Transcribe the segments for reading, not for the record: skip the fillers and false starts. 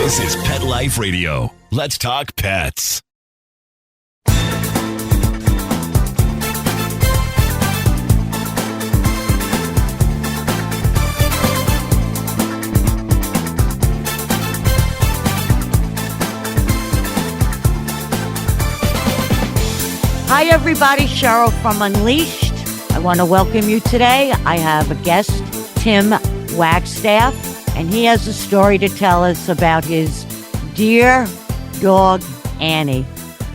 This is Pet Life Radio. Let's talk pets. Hi, everybody. Cheryl from Unleashed. I want to welcome you today. I have a guest, Tim Wagstaff, and he has a story to tell us about his dear dog, Annie.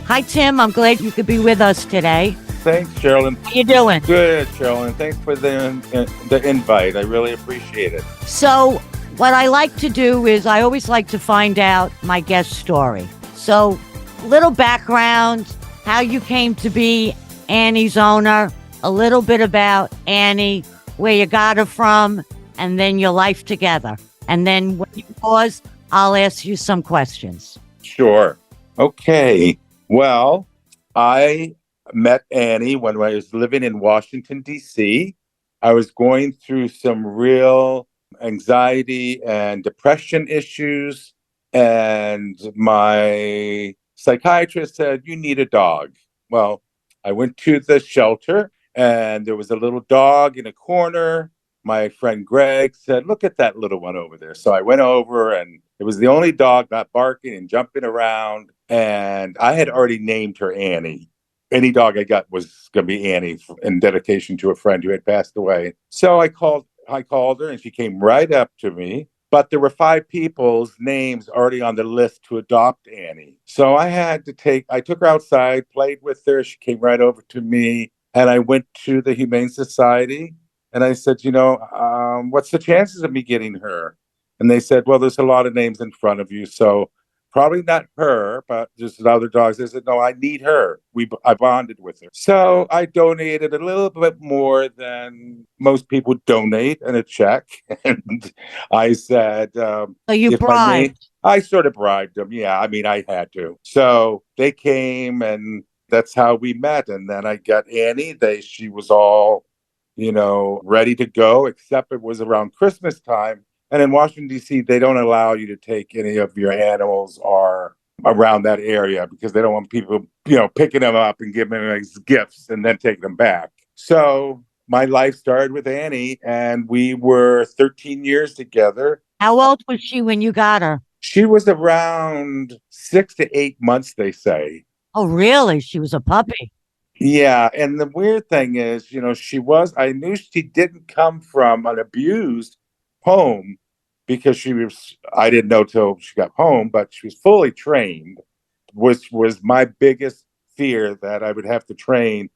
Hi, Tim. I'm glad you could be with us today. Thanks, Sherilyn. How you doing? Good, Sherilyn. Thanks for the invite. I really appreciate it. So what I like to do is I always like to find out my guest story. So little background, how you came to be Annie's owner, a little bit about Annie, where you got her from, and then your life together. And then when you pause, I'll ask you some questions. Sure. Okay. Well, I met Annie when I was living in Washington, D.C. I was going through some real anxiety and depression issues, and my psychiatrist said, "You need a dog." Well, I went to the shelter, and there was a little dog in a corner. My friend Greg said, "Look at that little one over there." So I went over, and it was the only dog not barking and jumping around. And I had already named her Annie. Any dog I got was going to be Annie in dedication to a friend who had passed away. So I called her, and she came right up to me. But there were 5 people's names already on the list to adopt Annie. So I took her outside, played with her. She came right over to me, and I went to the Humane Society, and I said, what's the chances of me getting her? And they said, well, there's a lot of names in front of you, so probably not her, but there's other dogs. They said, no, I need her. I bonded with her. So I donated a little bit more than most people donate in a check. And I said, So you bribed. I sort of bribed them. Yeah, I mean, I had to. So they came, and that's how we met. And then I got Annie. She was all, ready to go, except it was around Christmas time. And in Washington, D.C., they don't allow you to take any of your animals or around that area because they don't want people, picking them up and giving them as gifts and then take them back. So my life started with Annie, and we were 13 years together. How old was she when you got her? She was around 6 to 8 months, they say. Oh, really? She was a puppy. Yeah. And the weird thing is, I knew she didn't come from an abused home, because I didn't know till she got home, but she was fully trained, which was my biggest fear, that I would have to train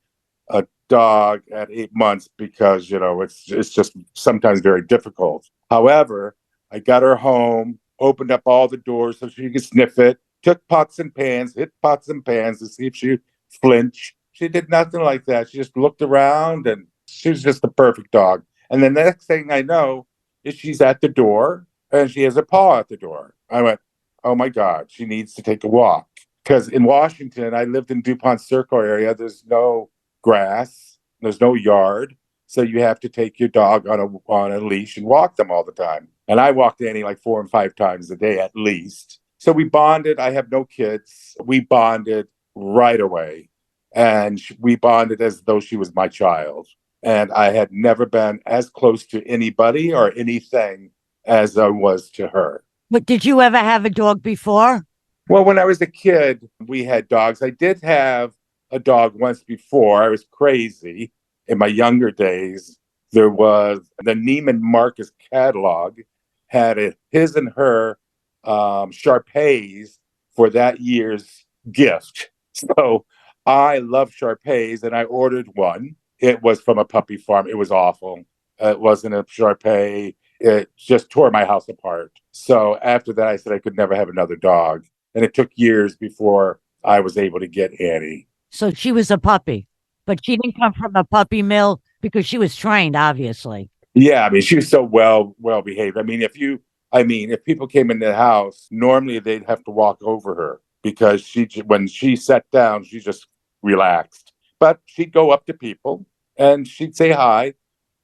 a dog at 8 months because, it's just sometimes very difficult. However, I got her home, opened up all the doors so she could sniff it, took pots and pans, hit pots and pans to see if she flinched. She did nothing like that. She just looked around, and she was just the perfect dog. And the next thing I know, she's at the door, and she has a paw at the door. I went, oh my God, she needs to take a walk. Because in Washington, I lived in DuPont Circle area. There's no grass, there's no yard. So you have to take your dog on a leash and walk them all the time. And I walked Annie like 4 and 5 times a day at least. So we bonded. I have no kids. We bonded right away. And we bonded as though she was my child. And I had never been as close to anybody or anything as I was to her. But did you ever have a dog before? Well, when I was a kid, we had dogs. I did have a dog once before. I was crazy. In my younger days, there was the Neiman Marcus catalog, had his and her Shar-Peis for that year's gift. So I love Shar-Peis, and I ordered one. It was from a puppy farm. It was awful. It wasn't a Shar-Pei. It just tore my house apart. So after that, I said I could never have another dog. And it took years before I was able to get Annie. So she was a puppy, but she didn't come from a puppy mill because she was trained, obviously. Yeah, I mean, she was so well behaved. I mean, if people came in the house, normally they'd have to walk over her because when she sat down, she just relaxed. But she'd go up to people and she'd say hi,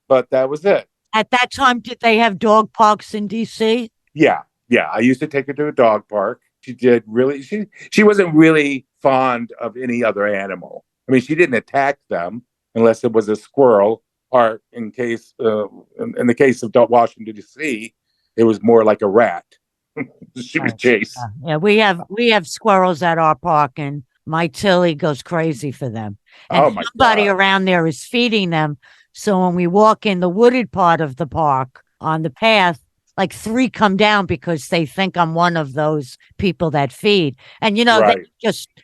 but that was it. At that time, did they have dog parks in D.C.? Yeah, Yeah, I used to take her to a dog park. She wasn't really fond of any other animal. I mean, she didn't attack them unless it was a squirrel, or in the case of Washington D.C., it was more like a rat. She was Right. chased. Yeah, we have squirrels at our park, and my Tilly goes crazy for them. And Oh my somebody God. around there is feeding them. So when we walk in the wooded part of the park on the path, like three come down because they think I'm one of those people that feed. And Right.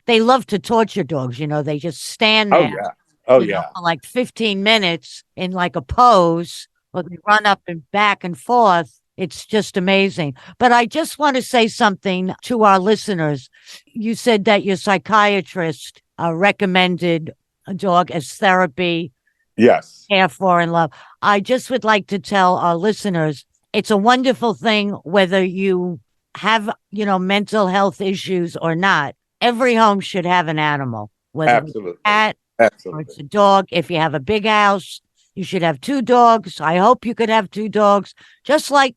they love to torture dogs. They just stand Oh there, yeah. Oh yeah. for like 15 minutes in like a pose, or they run up and back and forth. It's just amazing. But I just want to say something to our listeners. You said that your psychiatrist recommended a dog as therapy, Yes. care for, and love. I just would like to tell our listeners it's a wonderful thing whether you have, mental health issues or not. Every home should have an animal, whether it's a Absolutely. cat or Absolutely. it's a dog. If you have a big house, you should have two dogs. I hope you could have two dogs. Just like,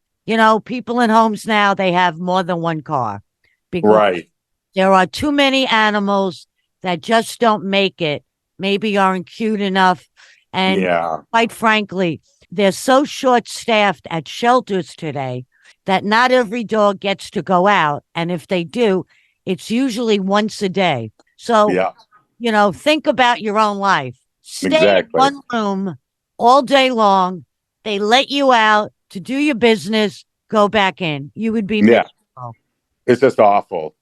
people in homes now, they have more than one car because Right. there are too many animals that just don't make it, maybe aren't cute enough. And Yeah. quite frankly, they're so short staffed at shelters today that not every dog gets to go out. And if they do, it's usually once a day. So, Yeah. think about your own life. Stay in Exactly. one room all day long. They let you out to do your business, go back in. You would be Yeah. miserable. It's just awful.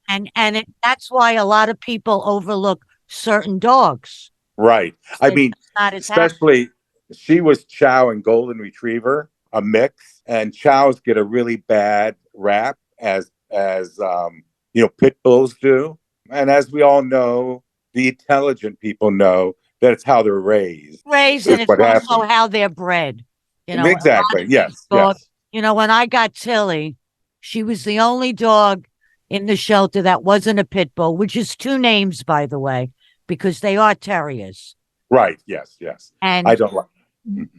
That's why a lot of people overlook certain dogs. Right. I They're mean, just not as happy. especially she was Chow and Golden Retriever, a mix, and Chows get a really bad rap as pit bulls do. And as we all know, the intelligent people know that it's how they're raised. Raised, and It's it's what also happens. how they're bred. A lot Exactly. of these Yes. dogs, Yes. when I got Tilly, she was the only dog in the shelter that wasn't a pit bull, which is two names, by the way, because they are terriers. Right. Yes. Yes. I And don't like.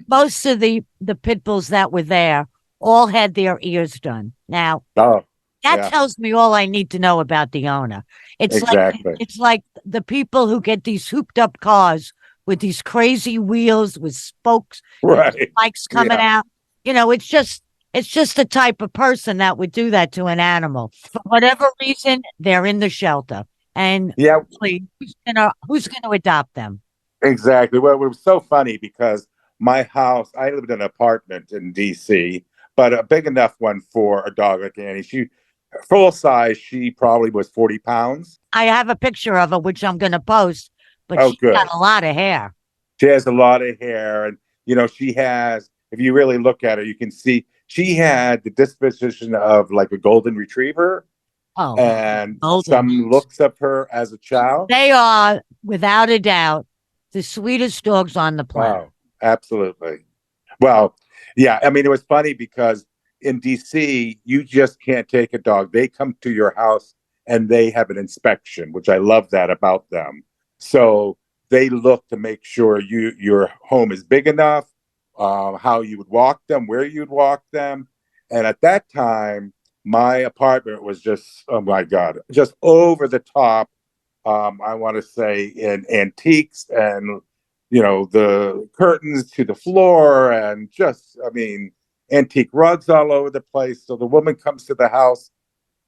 most of the pit bulls that were there all had their ears done. Now, Oh, that yeah. tells me all I need to know about the owner. It's like Exactly. it's like the people who get these hooped up cars with these crazy wheels with spokes and Right. spikes coming Yeah. out. It's just the type of person that would do that to an animal. For whatever reason, they're in the shelter. And Yeah. really, who's gonna adopt them? Exactly. Well, it was so funny because my house, I lived in an apartment in DC, but a big enough one for a dog like Annie. Full size, she probably was 40 pounds. I have a picture of her, which I'm gonna post, but Oh, she's got good. a lot of hair. She has a lot of hair. And, she has, if you really look at her, you can see she had the disposition of like a golden retriever Oh, and golden. some looks of her as a child. They are, without a doubt, the sweetest dogs on the planet. Oh, absolutely. Well, yeah, I mean, it was funny because in DC, you just can't take a dog. They come to your house and they have an inspection, which I love that about them. So they look to make sure your home is big enough, how you would walk them, where you'd walk them. And at that time, my apartment was just, oh my God, just over the top. I want to say in antiques and the curtains to the floor and just, I mean, antique rugs all over the place. So the woman comes to the house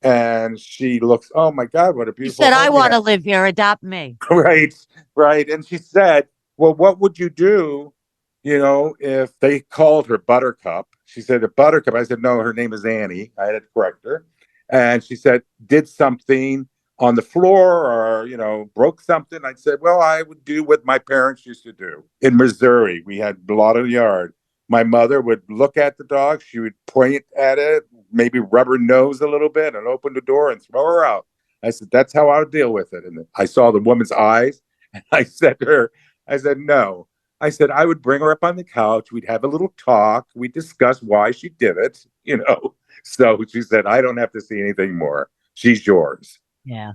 and she looks, oh my God, what a She beautiful said, I home you want have. to live here, adopt me. Right, right. And she said, well, what would you do, if they called her Buttercup? She said, a Buttercup. I said, no, her name is Annie. I had to correct her. And she said, did something on the floor or, broke something. I said, well, I would do what my parents used to do. In Missouri, we had a lot of yard. My mother would look at the dog. She would point at it, maybe rub her nose a little bit and open the door and throw her out. I said, that's how I would deal with it. And I saw the woman's eyes. And I said to her, I said, no. I said, I would bring her up on the couch. We'd have a little talk. We'd discuss why she did it. So she said, I don't have to see anything more. She's yours. Yeah.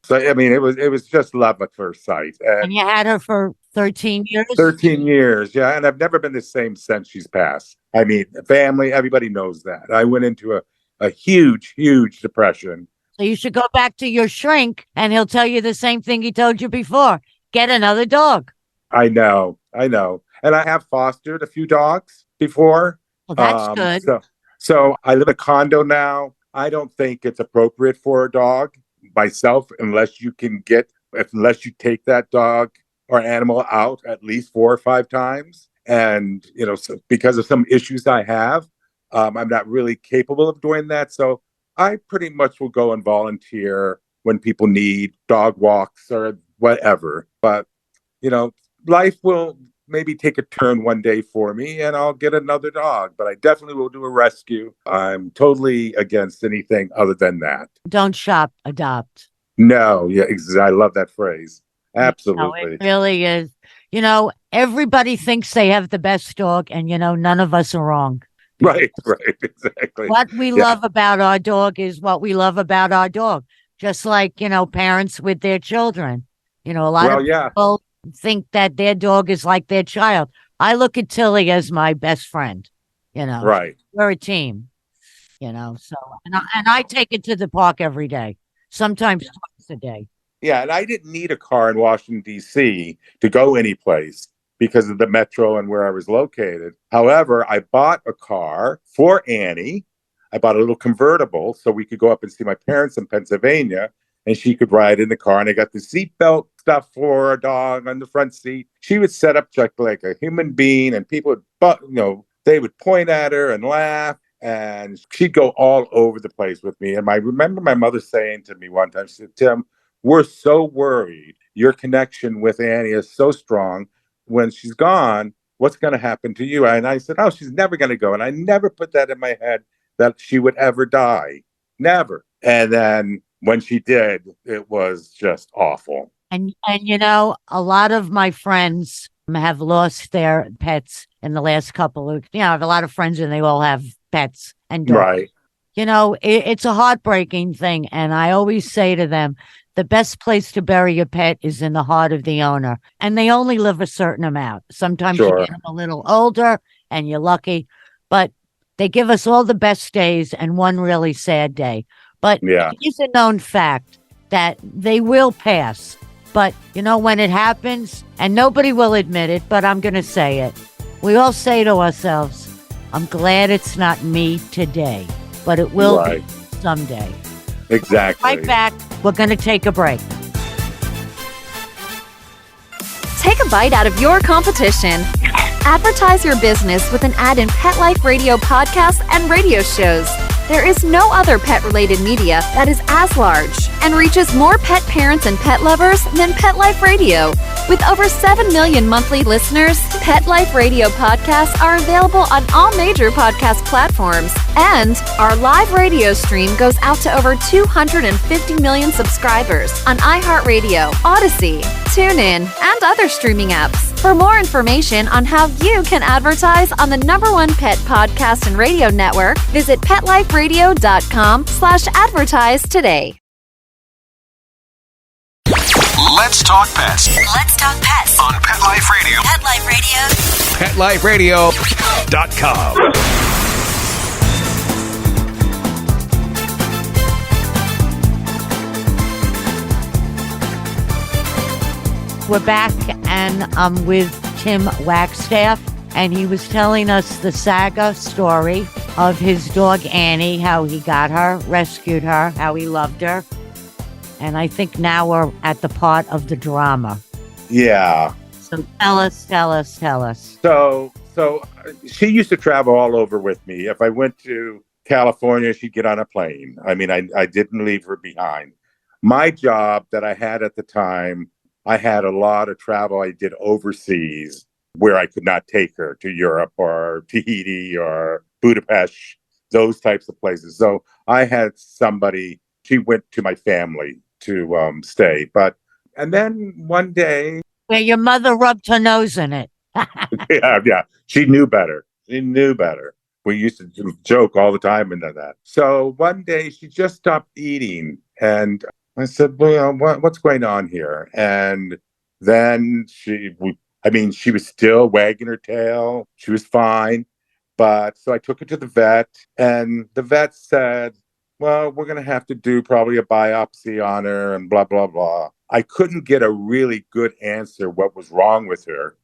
So I mean, it was just love at first sight. And And you had her for 13 years? 13 years, yeah, and I've never been the same since she's passed. I mean, family, everybody knows that. I went into a huge, huge depression. So you should go back to your shrink and he'll tell you the same thing he told you before. Get another dog. I know, I know. And I have fostered a few dogs before. Well, that's Um, good. so, so I live in a condo now. I don't think it's appropriate for a dog myself unless you take that dog or animal out at least 4 or 5 times. And, so because of some issues I have, I'm not really capable of doing that. So I pretty much will go and volunteer when people need dog walks or whatever. But, you know, life will maybe take a turn one day for me and I'll get another dog, but I definitely will do a rescue. I'm totally against anything other than that. Don't shop, adopt. No, yeah, I love that phrase. No, it Absolutely. really is. Everybody thinks they have the best dog, and none of us are wrong. Right, right, exactly. What we Yeah, love about our dog is what we love about our dog. Just like, parents with their children. A lot of well, yeah, people think that their dog is like their child. I look at Tilly as my best friend. right. We're a team, so, and I take it to the park every day, sometimes twice a day. Yeah, and I didn't need a car in Washington, D.C. to go anyplace because of the metro and where I was located. However, I bought a car for Annie. I bought a little convertible so we could go up and see my parents in Pennsylvania and she could ride in the car. And I got the seatbelt stuff for a dog on the front seat. She would set up like a human being and people they would point at her and laugh. And she'd go all over the place with me. And I remember my mother saying to me one time, she said, Tim, we're so worried. Your connection with Annie is so strong. When she's gone, what's going to happen to you? And I said, oh, she's never going to go. And I never put that in my head that she would ever die. Never. And then when she did, it was just awful. And a lot of my friends have lost their pets in the last couple of, I have a lot of friends and they all have pets and dogs. Right. It's a heartbreaking thing. And I always say to them, the best place to bury your pet is in the heart of the owner. And they only live a certain amount. Sometimes you get them a little older and you're lucky, but they give us all the best days and one really sad day. But yeah, it's a known fact that they will pass. But, when it happens, and nobody will admit it, but I'm going to say it, we all say to ourselves, I'm glad it's not me today, but it will be someday. Exactly. Right back. We're going to take a break. Take a bite out of your competition. Advertise your business with an ad in Pet Life Radio podcasts and radio shows. There is no other pet-related media that is as large and reaches more pet parents and pet lovers than Pet Life Radio. With over 7 million monthly listeners, Pet Life Radio podcasts are available on all major podcast platforms. And our live radio stream goes out to over 250 million subscribers on iHeartRadio, Odyssey, TuneIn, and other streaming apps. For more information on how you can advertise on the #1 pet podcast and radio network, visit PetLifeRadio.com/advertise today. Let's talk pets Let's talk pets on Pet Life Radio. Pet Life Radio. PetLifeRadio.com. We're back, and I'm with Tim Wagstaff, and he was telling us the saga story of his dog Annie, how he got her, rescued her, how he loved her. And I think now we're at the part of the drama. Yeah. So tell us. So she used to travel all over with me. If I went to California, she'd get on a plane. I mean, I didn't leave her behind. My job that I had at the time, I had a lot of travel I did overseas where I could not take her to Europe or Tahiti or Budapest, those types of places. So I had somebody, she went to my family to stay. And then one day. Where your mother rubbed her nose in it. Yeah. She knew better. We used to joke all the time and that. So one day she just stopped eating. And I said, well, what's going on here? And then she was still wagging her tail. She was fine. But so I took it to the vet, and the vet said, well, we're going to have to do probably a biopsy on her and blah, blah, blah. I couldn't get a really good answer what was wrong with her.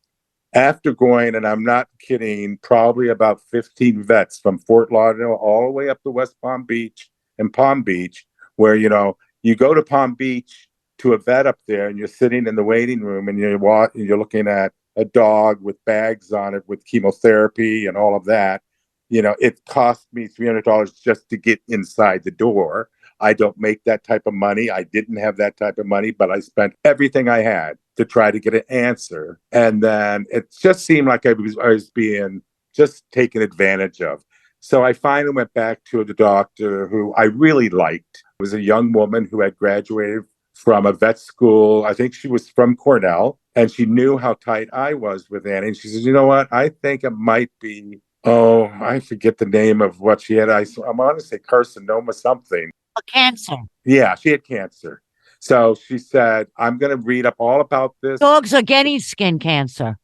After going, and I'm not kidding, probably about 15 vets from Fort Lauderdale all the way up to West Palm Beach and Palm Beach, where, you go to Palm Beach to a vet up there and you're sitting in the waiting room and you're looking at a dog with bags on it with chemotherapy and all of that. It cost me $300 just to get inside the door. I don't make that type of money. I didn't have that type of money, but I spent everything I had to try to get an answer. And then it just seemed like I was being just taken advantage of. So I finally went back to the doctor who I really liked. It was a young woman who had graduated from a vet school. I think she was from Cornell, and she knew how tight I was with Annie. And she says, you know what? I think it might be, I forget the name of what she had. I want to say carcinoma something. Cancer. Yeah, she had cancer. So she said, I'm going to read up all about this. Dogs are getting skin cancer.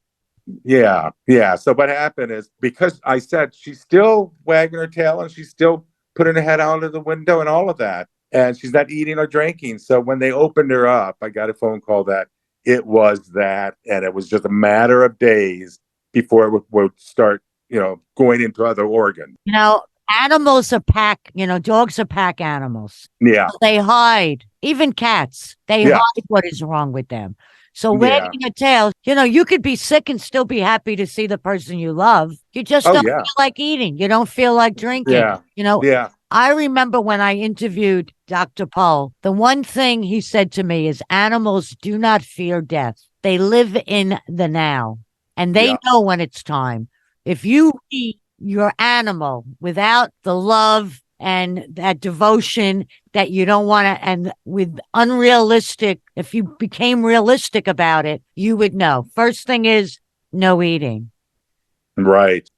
Yeah. So what happened is, because I said she's still wagging her tail and she's still putting her head out of the window and all of that, and she's not eating or drinking. So when they opened her up, I got a phone call that it was that, and it was just a matter of days before it would start, going into other organs. Animals are pack, dogs are pack animals. Yeah. They hide, even cats, they hide what is wrong with them. So wagging your tail, you could be sick and still be happy to see the person you love. You just don't feel like eating. You don't feel like drinking. Yeah. I remember when I interviewed Dr. Pohl, the one thing he said to me is animals do not fear death. They live in the now, and they know when it's time. If you eat your animal without the love and that devotion that you don't want to, and with unrealistic, if you became realistic about it, you would know. First thing is no eating. Right.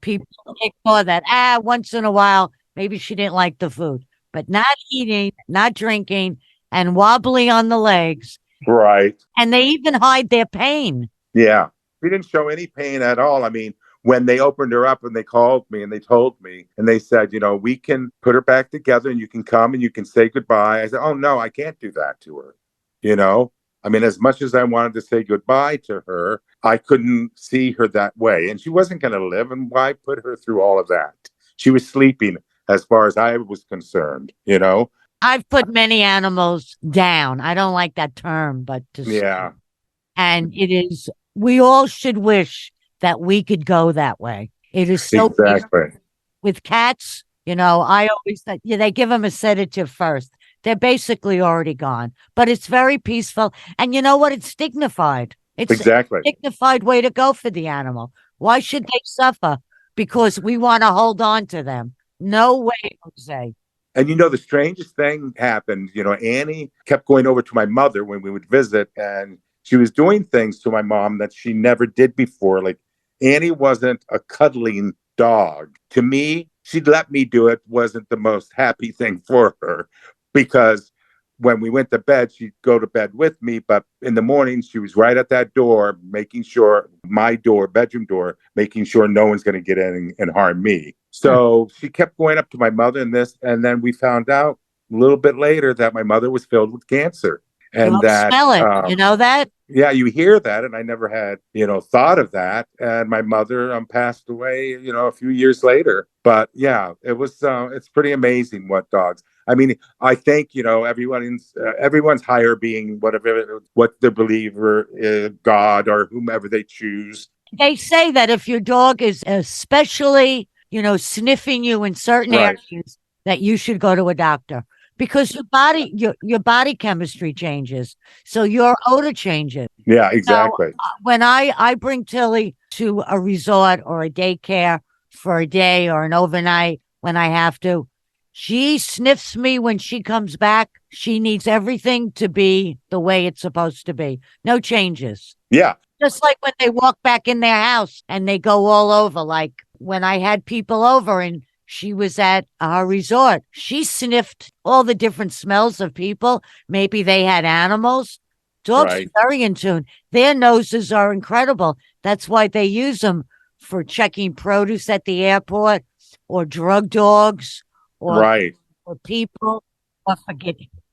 People ignore that. Once in a while, maybe she didn't like the food, but not eating, not drinking, and wobbly on the legs. Right. And they even hide their pain. Yeah. She didn't show any pain at all. I mean, when they opened her up and they called me and they told me and they said, we can put her back together and you can come and you can say goodbye. I said, oh, no, I can't do that to her. I mean, as much as I wanted to say goodbye to her, I couldn't see her that way. And she wasn't going to live. And why put her through all of that? She was sleeping as far as I was concerned, I've put many animals down. I don't like that term, but yeah. And it is, we all should wish that we could go that way. It is so exactly with cats. I always said, they give them a sedative first. They're basically already gone, but it's very peaceful. And you know what? It's dignified. It's exactly a dignified way to go for the animal. Why should they suffer because we want to hold on to them? No way, Jose. And the strangest thing happened. Annie kept going over to my mother when we would visit, and she was doing things to my mom that she never did before. Like, Annie wasn't a cuddling dog. To me, she'd let me do it. Wasn't the most happy thing for her, because when we went to bed, she'd go to bed with me. But in the morning, she was right at that door, making sure my door, bedroom door, making sure no one's going to get in and harm me. So she kept going up to my mother and then we found out a little bit later that my mother was filled with cancer. And you that smell it. You know that? Yeah, you hear that, and I never had, thought of that. And my mother passed away, a few years later. But yeah, it was. It's pretty amazing what dogs. I mean, I think everyone's higher being, what the believer is, God or whomever they choose. They say that if your dog is especially, sniffing you in certain areas, that you should go to a doctor. Because your body chemistry changes, so your odor changes. Yeah, exactly. So, when I bring Tilly to a resort or a daycare for a day or an overnight when I have to, she sniffs me when she comes back. She needs everything to be the way it's supposed to be. No changes. Yeah. Just like when they walk back in their house and they go all over. Like when I had people over and she was at our resort, she sniffed all the different smells of people. Maybe they had animals. Dogs are very in tune. Their noses are incredible. That's why they use them for checking produce at the airport, or drug dogs, or Right. for people, or for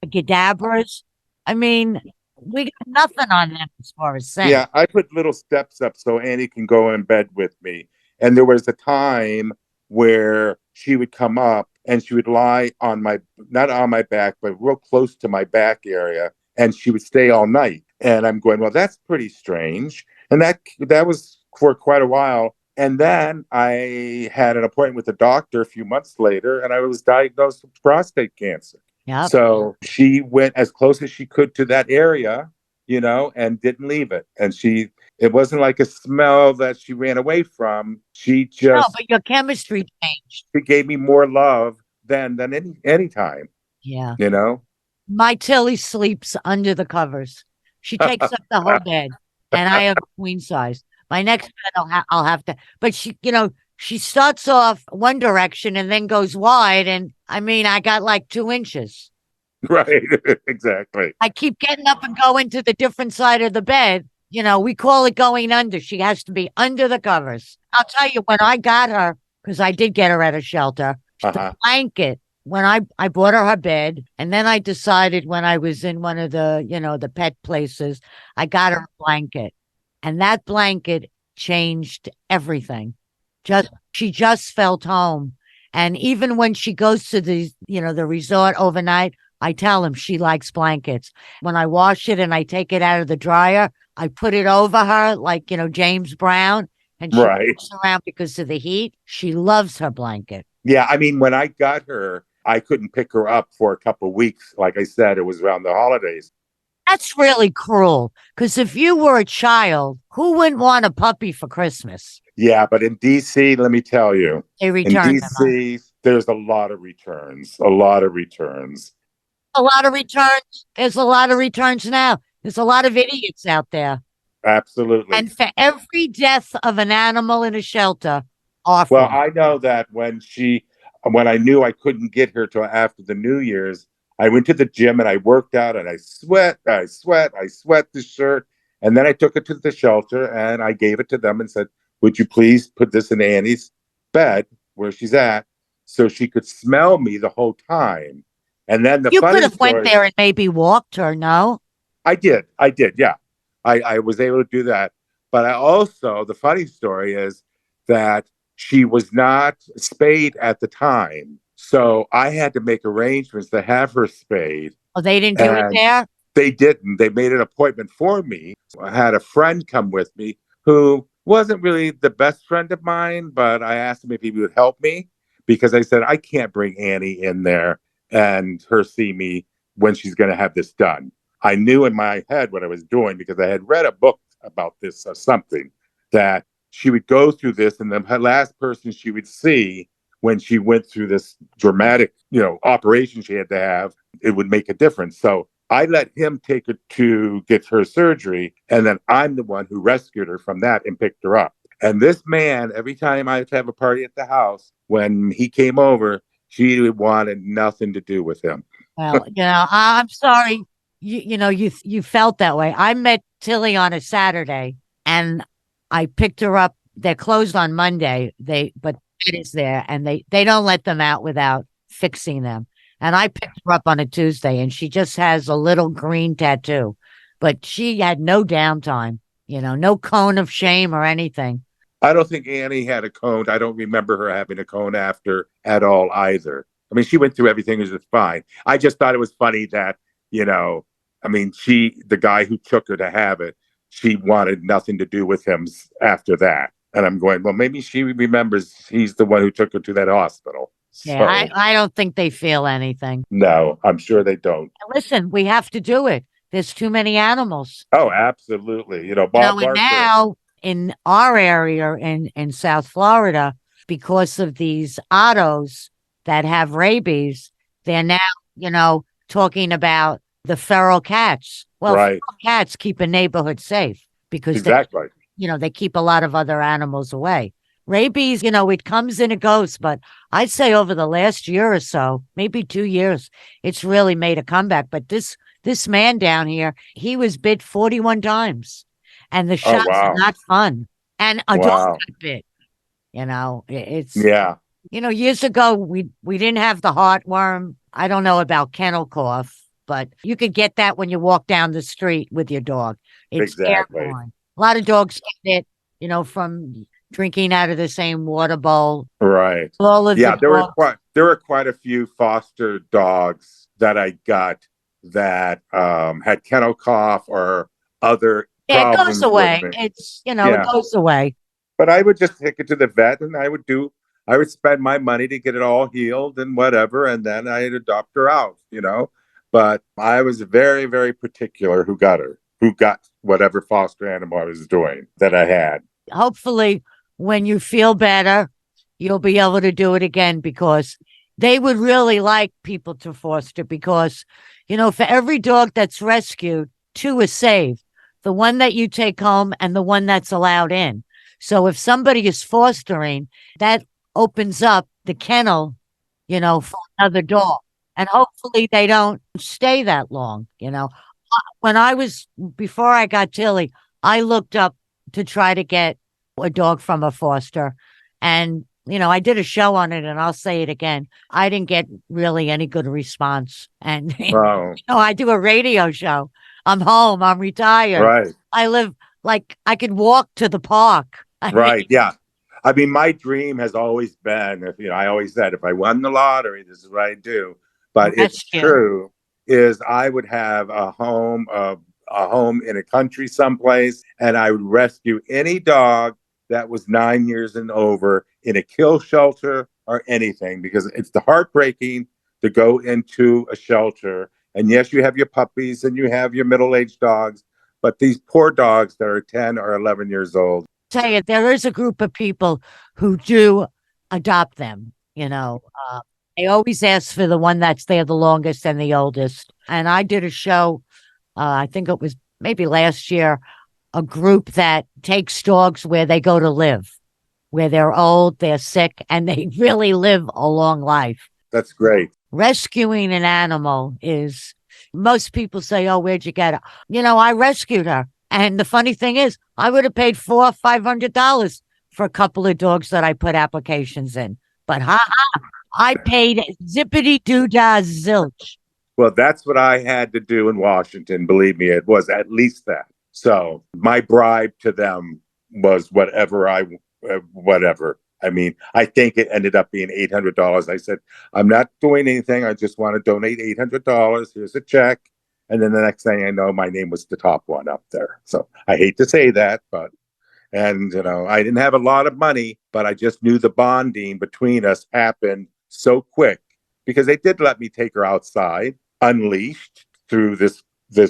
gadabras. I mean, we got nothing on them as far as saying. Yeah, I put little steps up so Annie can go in bed with me. And there was a time where she would come up and she would lie on my, not on my back, but real close to my back area, and she would stay all night. And I'm going, well, that's pretty strange. And that was for quite a while. And then I had an appointment with the doctor a few months later, and I was diagnosed with prostate cancer. Yep. So she went as close as she could to that area, and didn't leave it. And it wasn't like a smell that she ran away from. She No, just, but your chemistry changed. she gave me more love than any time, Yeah. My Tilly sleeps under the covers. She takes up the whole bed, and I have queen size. My next bed, I'll have to. But she starts off one direction and then goes wide, and I mean, I got like 2 inches. Right, exactly. I keep getting up and going to the different side of the bed. We call it going under. She has to be under the covers. I'll tell you, when I got her, because I did get her at a shelter, the blanket. When I bought her bed, and then I decided when I was in one of the, the pet places, I got her a blanket. And that blanket changed everything. She just felt home. And even when she goes to the resort overnight, I tell him she likes blankets. When I wash it and I take it out of the dryer, I put it over her like, James Brown. And she walks around because of the heat. She loves her blanket. Yeah, I mean, when I got her, I couldn't pick her up for a couple of weeks. Like I said, it was around the holidays. That's really cruel. Because if you were a child, who wouldn't want a puppy for Christmas? Yeah, but in D.C., let me tell you, they return in D.C., there's a lot of returns. A lot of returns. A lot of returns. There's a lot of returns now. There's a lot of idiots out there. Absolutely. And for every death of an animal in a shelter, awful. Well, I know that when I knew I couldn't get her till after the New Year's, I went to the gym and I worked out and I sweat the shirt. And then I took it to the shelter and I gave it to them and said, would you please put this in Annie's bed where she's at so she could smell me the whole time. And then you could have went there and maybe walked her, no? I did. Yeah. I was able to do that. But the funny story is that she was not spayed at the time. So I had to make arrangements to have her spayed. Oh, they didn't do it there? They didn't. They made an appointment for me. I had a friend come with me who wasn't really the best friend of mine, but I asked him if he would help me because I said, I can't bring Annie in there and her see me when she's going to have this done. I knew in my head what I was doing because I had read a book about this or something, that she would go through this and the last person she would see when she went through this dramatic, operation she had to have, it would make a difference. So I let him take her to get her surgery. And then I'm the one who rescued her from that and picked her up. And this man, every time I would have a party at the house, when he came over, she wanted nothing to do with him. Well, I'm sorry. You felt that way. I met Tilly on a Saturday and I picked her up. They're closed on Monday. But it is there and they don't let them out without fixing them. And I picked her up on a Tuesday and she just has a little green tattoo, but she had no downtime, no cone of shame or anything. I don't think Annie had a cone. I don't remember her having a cone after at all either. I mean, she went through everything. It was fine. I just thought it was funny that, the guy who took her to have it, she wanted nothing to do with him after that. And I'm going, well, maybe she remembers he's the one who took her to that hospital. Yeah, so, I don't think they feel anything. No, I'm sure they don't. Listen, we have to do it. There's too many animals. Oh, absolutely. Bob and now in our area in South Florida, because of these ottos that have rabies, they're now, talking about the feral cats. Well, feral cats keep a neighborhood safe because they keep a lot of other animals away. Rabies, it comes and it goes, but I'd say over the last year or so, maybe 2 years, it's really made a comeback. But this man down here, he was bit 41 times, and the shots are not fun. And a dog got bit. It's, Yeah, years ago we didn't have the heartworm. I don't know about kennel cough, but you could get that when you walk down the street with your dog. It's exactly. airborne. A lot of dogs get it, from drinking out of the same water bowl. Right. All of the Yeah, dogs. there were quite a few foster dogs that I got that had kennel cough or other Yeah, it goes problems with away. me. It Yeah. goes away. But I would just take it to the vet and I would spend my money to get it all healed and whatever, and then I'd adopt her out. But I was very, very particular who got whatever foster animal I was doing that I had. Hopefully, when you feel better, you'll be able to do it again because they would really like people to foster because, for every dog that's rescued, two is saved. The one that you take home and the one that's allowed in. So if somebody is fostering, that opens up the kennel, for another dog. And hopefully they don't stay that long. Before I got Tilly, I looked up to try to get a dog from a foster. And, I did a show on it and I'll say it again. I didn't get really any good response. And, Oh, I do a radio show. I'm home. I'm retired. right. I live like I could walk to the park. Right. Yeah. I mean, my dream has always been, I always said, if I won the lottery, this is what I do. But it's Rescue. true, is I would have a home in a country someplace, and I would rescue any dog that was 9 years and over in a kill shelter or anything, because it's heartbreaking to go into a shelter. And yes, you have your puppies and you have your middle-aged dogs, but these poor dogs that are 10 or 11 years old. Tell you, there is a group of people who do adopt them. They always ask for the one that's there the longest and the oldest. And I did a show, I think it was maybe last year, a group that takes dogs where they go to live, where they're old, they're sick, and they really live a long life. That's great. Rescuing an animal is, most people say, oh, where'd you get her? I rescued her. And the funny thing is, I would have paid $400-500 for a couple of dogs that I put applications in. But I paid zippity doo dah zilch. Well, that's what I had to do in Washington. Believe me, it was at least that. So my bribe to them was whatever. I mean, I think it ended up being $800. I said, I'm not doing anything. I just want to donate $800. Here's a check. And then the next thing I know, my name was the top one up there. So I hate to say that, I didn't have a lot of money, but I just knew the bonding between us happened so quick because they did let me take her outside, unleashed through this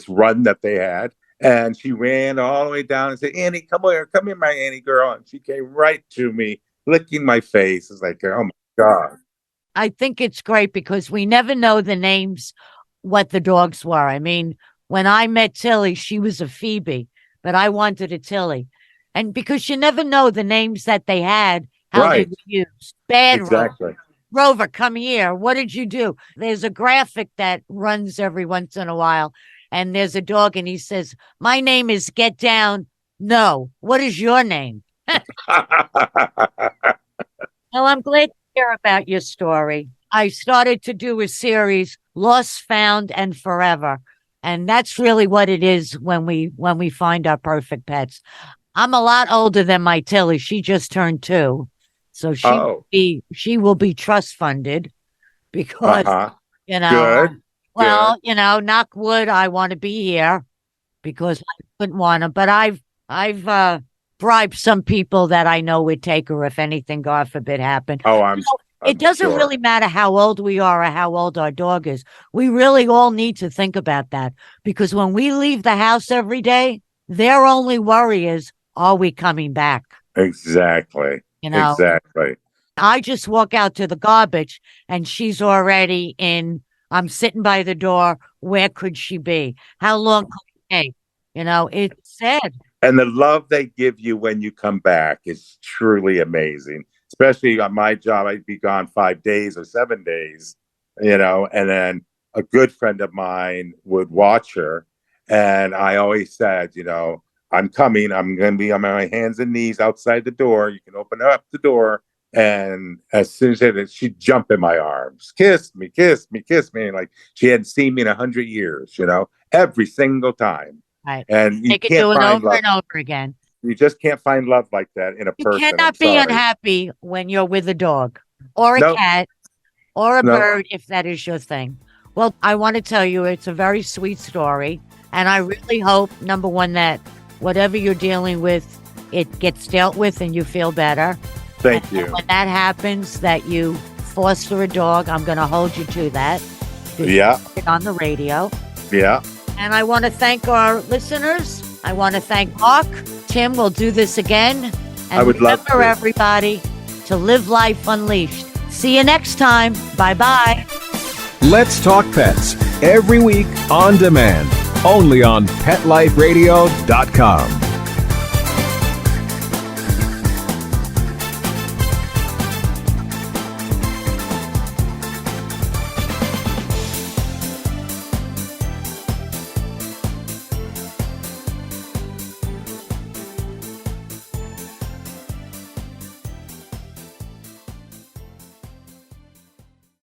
run that they had. And she ran all the way down and said, Annie, come here, my Annie girl. And she came right to me, licking my face. It's like, oh my God. I think it's great because we never know the names, what the dogs were. I mean, when I met Tilly, she was a Phoebe, but I wanted a Tilly. And because you never know the names that they had, how they were used. Bad Exactly. Rover, come here. What did you do? There's a graphic that runs every once in a while, and there's a dog, and he says, my name is Get Down. No. What is your name? Well, I'm glad to hear about your story. I started to do a series, Lost, Found, and Forever. And that's really what it is when we find our perfect pets. I'm a lot older than my Tilly. She just turned 2. So she will be trust funded because, Good. knock wood, I want to be here because I wouldn't want to. But I've bribed some people that I know would take her if anything, God forbid, happened. Oh, it doesn't really matter how old we are or how old our dog is. We really all need to think about that because when we leave the house every day, their only worry is, are we coming back? Exactly. Exactly. I just walk out to the garbage and she's already I'm sitting by the door. Where could she be? How long could it take? It's sad. And the love they give you when you come back is truly amazing. Especially on my job, I'd be gone 5 days or 7 days, and then a good friend of mine would watch her. And I always said, I'm coming. I'm going to be on my hands and knees outside the door. You can open up the door. And as soon as she'd jump in my arms, kiss me, kiss me, kiss me. Like she hadn't seen me in 100 years, every single time. Right. And you They could can't do it find over love. and over again. You just can't find love like that in a You person. cannot be unhappy when you're with a dog or a cat or a bird, if that is your thing. Well, I want to tell you, it's a very sweet story. And I really hope, number one, that whatever you're dealing with, it gets dealt with and you feel better. Thank you. When that happens, that you foster a dog, I'm going to hold you to that. Yeah. On the radio. Yeah. And I want to thank our listeners. I want to thank Mark. Tim will do this again. And I would love to. Remember, everybody, to live life unleashed. See you next time. Bye-bye. Let's Talk Pets, every week on demand, only on PetLifeRadio.com.